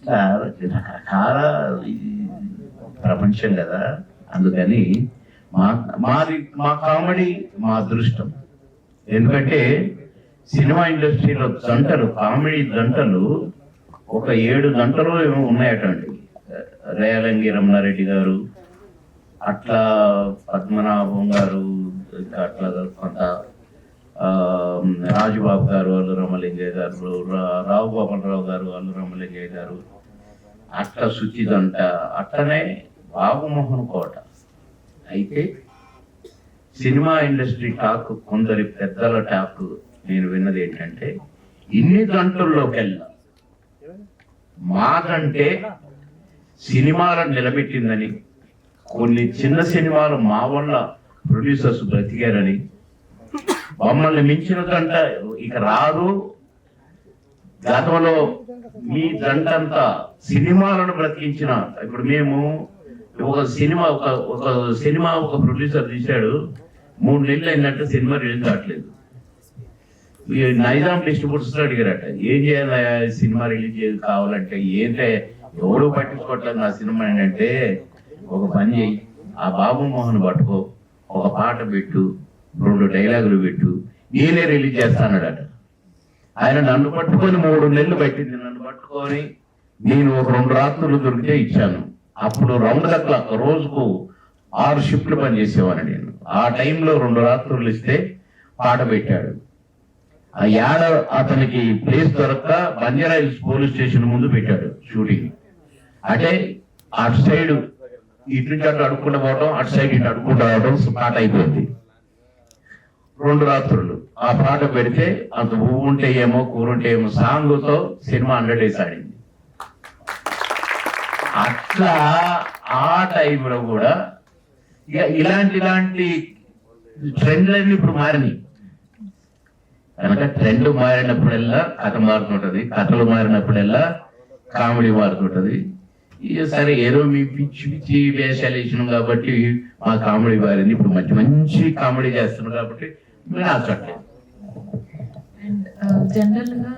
చాలా ప్రపంచం కదా, అందుకని మా కామెడీ మా అదృష్టం. ఎందుకంటే సినిమా ఇండస్ట్రీలో జంటలు, కామెడీ జంటలు ఒక 7 గంటలు ఏమో ఉన్నాయటండి. రేలంగి రమణారెడ్డి గారు, అట్లా పద్మనాభం గారు, అట్లా కొంత రాజుబాబు గారు, అల్లు రామలింగయ్య గారు, రావు గోపాలరావు గారు, అల్లు రామలింగయ్య గారు, అట్లా శుచిదంట, అట్లనే బాబుమోహన్ కోట. అయితే సినిమా ఇండస్ట్రీ టాక్, కొందరి పెద్దల టాక్ నేను విన్నది ఏంటంటే, ఇన్ని గంటల్లోకెళ్ళా మాకంటే సినిమాలను నిలబెట్టిందని, కొన్ని చిన్న సినిమాలు మా వల్ల ప్రొడ్యూసర్స్ బ్రతికారని, మమ్మల్ని మించిన జంట ఇక రాదు, గతంలో మీ జంట అంతా సినిమాలను బ్రతికించిన. ఇప్పుడు మేము ఒక సినిమా ఒక ప్రొడ్యూసర్ తీశాడు, 3 నెలలు అయినట్టు సినిమా రిలీజ్ కావట్లేదు. నైజాం డిస్ట్రిబ్యూటర్స్ అడిగారట, ఏం చేయాలి సినిమా రిలీజ్ కావాలంటే, ఏంటంటే ఎవడు పట్టించుకోవట్లేదు నా సినిమా ఏంటంటే, ఒక పని చేయి, ఆ బాబుమోహన్ పట్టుకో, ఒక పాట పెట్టు, 2 డైలాగులు పెట్టు, నేనే రిలీజ్ చేస్తానడట. ఆయన నన్ను పట్టుకొని 3 నెలలు పెట్టింది. నన్ను పట్టుకొని నేను 2 రాత్రులు దొరికితే ఇచ్చాను. అప్పుడు రౌండ్ ద క్లాక్ రోజుకు 6 షిఫ్ట్లు పనిచేసేవాను నేను. ఆ టైంలో 2 రాత్రులు ఇస్తే పాట పెట్టాడు. ఆ యాడ అతనికి ప్లేస్ దొరక్క బంజారాహిల్స్ పోలీస్ స్టేషన్ ముందు పెట్టాడు షూటింగ్. అంటే అటు సైడ్ ఇటు నుంచి అటు అడుక్కుంటూ పోవటం, అటు సైడ్ ఇటు అడుక్కుంటూ రావడం, పాట అయిపోయింది. 2 రాత్రులు ఆ పాట పెడితే, అంత పువ్వు ఉంటే ఏమో కూర ఉంటే ఏమో సాంగ్తో సినిమా 100 days ఆడింది. అట్లా ఆ టైంలో కూడా ఇక ఇలాంటి ట్రెండ్లన్నీ ఇప్పుడు మారినాయి కనుక, ట్రెండ్ మారినప్పుడల్లా కథ మారుతుంటది, కథలు మారినప్పుడల్లా కామెడీ మారుతుంటది. ఇక సరే ఏదో మీ పిచ్చి వేషాలు వేసినాం కాబట్టి మా కామెడీ మారింది. ఇప్పుడు మంచి కామెడీ చేస్తున్నాం కాబట్టి మీరు ఆచట్లేదు. జనరల్ గా